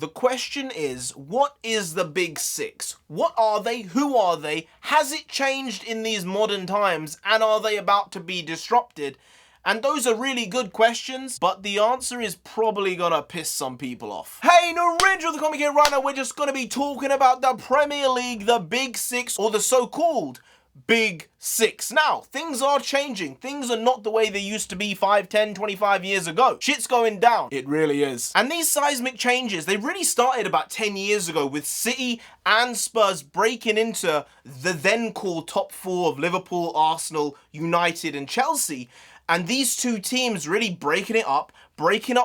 The question is, what is the Big Six? What are they? Who are they? Has it changed in these modern times? And are they about to be disrupted? And those are really good questions, but the answer is probably gonna piss some people off. Hey, NarendraTheComic here. Right now, we're just gonna be talking about the Premier League, the Big Six, or the so-called Big Six. Now, things are changing. Things are not the way they used to be 5, 10, 25 years ago. Shit's going down. It really is. And these seismic changes, they really started about 10 years ago with City and Spurs breaking into the then called top four of Liverpool, Arsenal, United, and Chelsea. And these two teams really breaking up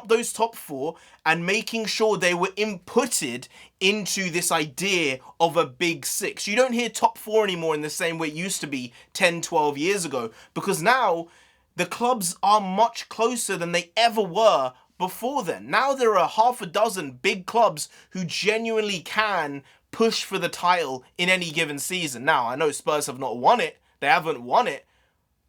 those top four and making sure they were inputted into this idea of a Big Six. You don't hear top four anymore in the same way it used to be 10, 12 years ago, because now the clubs are much closer than they ever were before then. Now there are half a dozen big clubs who genuinely can push for the title in any given season. Now, I know Spurs have not won it. They haven't won it,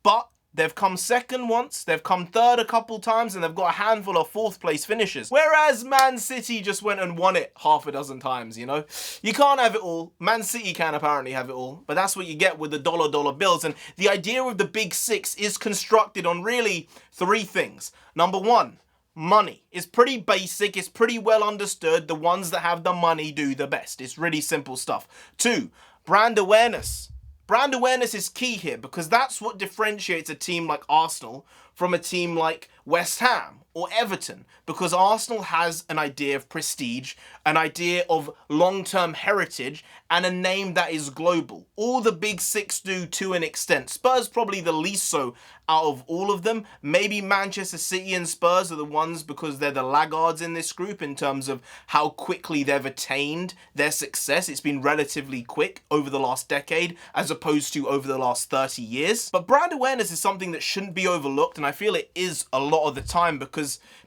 but they've come second once, they've come third a couple times, and they've got a handful of fourth place finishes. Whereas Man City just went and won it half a dozen times, you know? You can't have it all. Man City can apparently have it all, but that's what you get with the dollar bills. And the idea of the Big Six is constructed on really three things. Number one, money. It's pretty basic, it's pretty well understood. The ones that have the money do the best. It's really simple stuff. Two, brand awareness. Brand awareness is key here because that's what differentiates a team like Arsenal from a team like West Ham or Everton, because Arsenal has an idea of prestige, an idea of long-term heritage, and a name that is global. All the Big Six do to an extent. Spurs probably the least so out of all of them. Maybe Manchester City and Spurs are the ones because they're the laggards in this group in terms of how quickly they've attained their success. It's been relatively quick over the last decade as opposed to over the last 30 years. But brand awareness is something that shouldn't be overlooked, and I feel it is a lot of the time because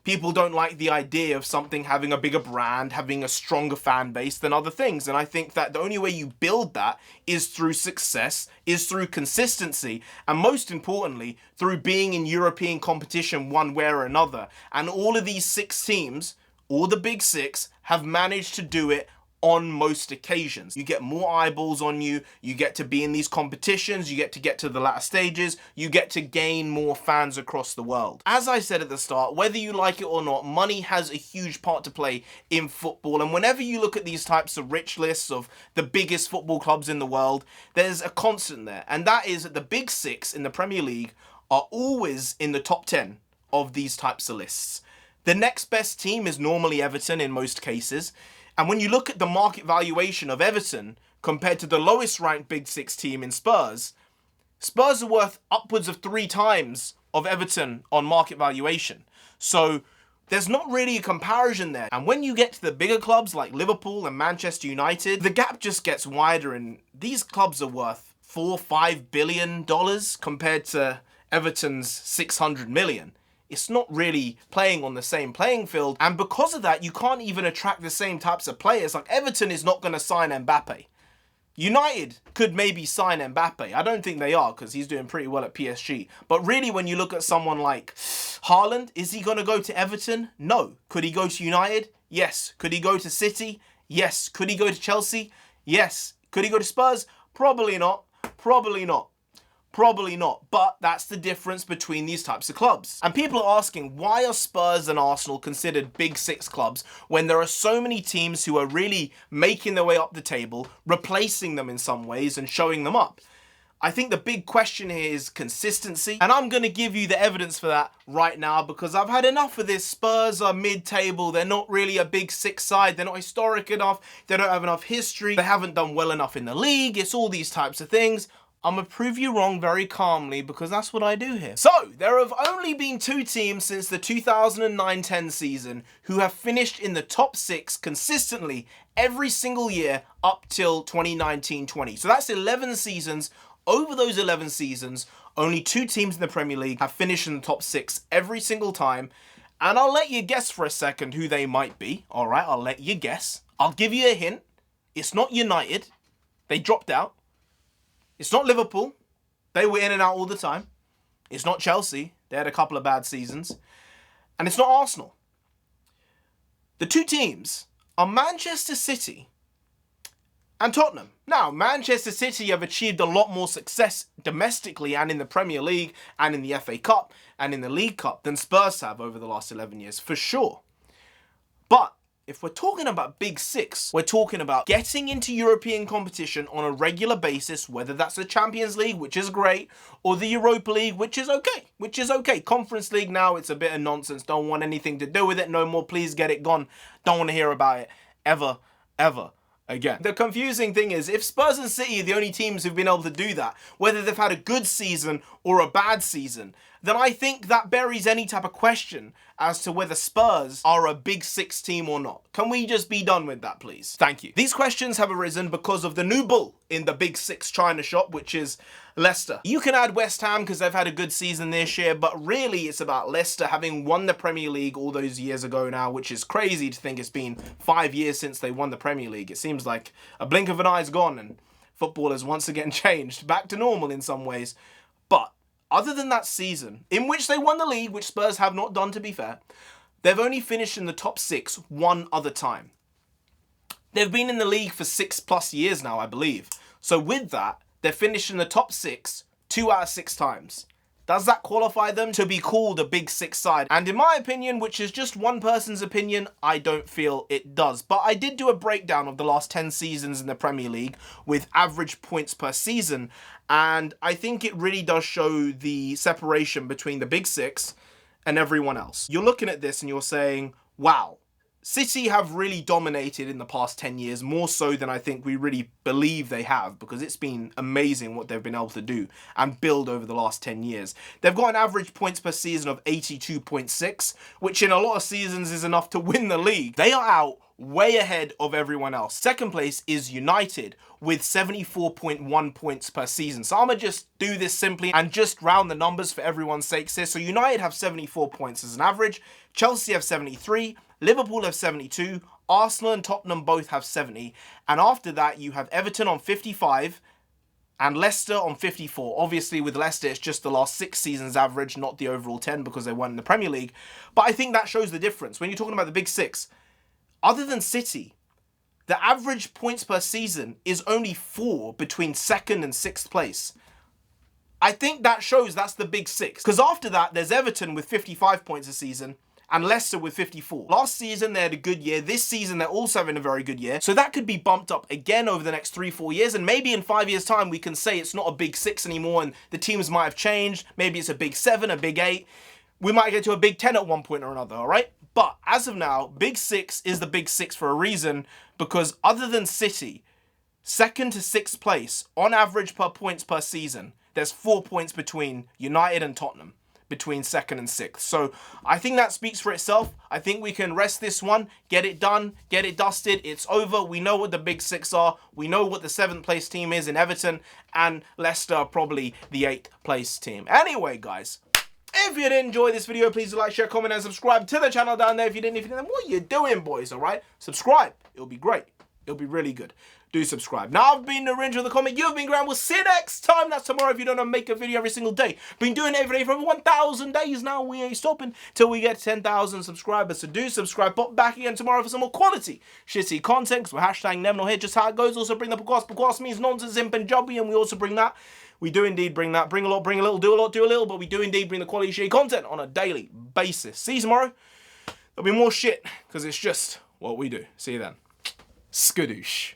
people don't like the idea of something having a bigger brand, having a stronger fan base than other things. And I think that the only way you build that is through success, is through consistency, and most importantly, through being in European competition one way or another. And all of these six teams, all the Big Six, have managed to do it on most occasions. You get more eyeballs on you, you get to be in these competitions, you get to the latter stages, you get to gain more fans across the world. As I said at the start, whether you like it or not, money has a huge part to play in football, and whenever you look at these types of rich lists of the biggest football clubs in the world, there's a constant there, and that is that the Big Six in the Premier League are always in the top 10 of these types of lists. The next best team is normally Everton in most cases. And when you look at the market valuation of Everton compared to the lowest ranked Big Six team in Spurs, Spurs are worth upwards of 3 times of Everton on market valuation. So there's not really a comparison there. And when you get to the bigger clubs like Liverpool and Manchester United, the gap just gets wider, and these clubs are worth $4-5 billion compared to Everton's 600 million. It's not really playing on the same playing field, and because of that, you can't even attract the same types of players. Like Everton is not going to sign Mbappe. United could maybe sign Mbappe. I don't think they are because he's doing pretty well at PSG. But really, when you look at someone like Haaland, is he going to go to Everton? No. Could he go to United? Yes. Could he go to City? Yes. Could he go to Chelsea? Yes. Could he go to Spurs? Probably not. Probably not. Probably not, but that's the difference between these types of clubs. And people are asking, why are Spurs and Arsenal considered Big Six clubs when there are so many teams who are really making their way up the table, replacing them in some ways and showing them up? I think the big question here is consistency, and I'm going to give you the evidence for that right now because I've had enough of this. Spurs are mid-table, they're not really a Big Six side, they're not historic enough, they don't have enough history, they haven't done well enough in the league, it's all these types of things. I'm going to prove you wrong very calmly because that's what I do here. So, there have only been 2 teams since the 2009-10 season who have finished in the top 6 consistently every single year up till 2019-20. So that's 11 seasons. Over those 11 seasons, only 2 teams in the Premier League have finished in the top 6 every single time. And I'll let you guess for a second who they might be. All right, I'll let you guess. I'll give you a hint. It's not United. They dropped out. It's not Liverpool. They were in and out all the time. It's not Chelsea. They had a couple of bad seasons. And it's not Arsenal. The 2 teams are Manchester City and Tottenham. Now, Manchester City have achieved a lot more success domestically and in the Premier League and in the FA Cup and in the League Cup than Spurs have over the last 11 years, for sure. But if we're talking about Big Six, we're talking about getting into European competition on a regular basis, whether that's the Champions League, which is great, or the Europa League, which is okay. Conference League now, it's a bit of nonsense. Don't want anything to do with it no more. Please get it gone. Don't want to hear about it ever again. The confusing thing is, if Spurs and City are the only teams who've been able to do that, whether they've had a good season or a bad season, then I think that buries any type of question as to whether Spurs are a Big Six team or not. Can we just be done with that, please? Thank you. These questions have arisen because of the new bull in the Big Six China shop, which is Leicester. You can add West Ham because they've had a good season this year, but really it's about Leicester having won the Premier League all those years ago now, which is crazy to think it's been 5 years since they won the Premier League. It seems like a blink of an eye's gone and football has once again changed, back to normal in some ways. But other than that season, in which they won the league, which Spurs have not done to be fair, they've only finished in the top 6 one other time. They've been in the league for 6+ years now, I believe. So with that, they've finished in the top 6 2 out of 6 times. Does that qualify them to be called a Big Six side? And in my opinion, which is just one person's opinion, I don't feel it does. But I did do a breakdown of the last 10 seasons in the Premier League with average points per season. And I think it really does show the separation between the Big Six and everyone else. You're looking at this and you're saying, wow, City have really dominated in the past 10 years, more so than I think we really believe they have, because it's been amazing what they've been able to do and build over the last 10 years. They've got an average points per season of 82.6, which in a lot of seasons is enough to win the league. They are out way ahead of everyone else. Second place is United with 74.1 points per season. So I'm going to just do this simply and just round the numbers for everyone's sake here. So United have 74 points as an average, Chelsea have 73, Liverpool have 72, Arsenal and Tottenham both have 70, and after that you have Everton on 55 and Leicester on 54. Obviously with Leicester it's just the last 6 seasons average, not the overall 10 because they won in the Premier League. But I think that shows the difference. When you're talking about the Big Six, other than City, the average points per season is only 4 between 2nd and 6th place. I think that shows that's the Big Six. Because after that, there's Everton with 55 points a season and Leicester with 54. Last season, they had a good year. This season, they're also having a very good year. So that could be bumped up again over the next 3-4 years. And maybe in 5 years' time, we can say it's not a Big Six anymore and the teams might have changed. Maybe it's a Big 7, a Big 8. We might get to a Big 10 at one point or another, all right? But as of now, Big Six is the Big Six for a reason, because other than City, 2nd to 6th place, on average per points per season, there's 4 points between United and Tottenham, between 2nd and 6th. So I think that speaks for itself. I think we can rest this one, get it done, get it dusted. It's over. We know what the Big Six are. We know what the 7th place team is in Everton, and Leicester are probably the 8th place team. Anyway, guys, if you did enjoy this video, please like, share, comment, and subscribe to the channel down there. If you didn't, then what are you doing, boys, all right? Subscribe. It'll be great. It'll be really good. Do subscribe. Now, I've been NarendraTheComic. You've been Graham. We'll see you next time. That's tomorrow if you don't know, make a video every single day. Been doing it every day for over 1,000 days now. We ain't stopping till we get 10,000 subscribers. So do subscribe. Pop back again tomorrow for some more quality, shitty content. Because we're hashtag never know here. Just how it goes. Also bring the Bakwas. Bakwas means nonsense in Punjabi. And we also bring that. We do indeed bring that. Bring a lot, bring a little, do a lot, do a little. But we do indeed bring the quality shitty content on a daily basis. See you tomorrow. There'll be more shit. Because it's just what we do. See you then. Skadoosh.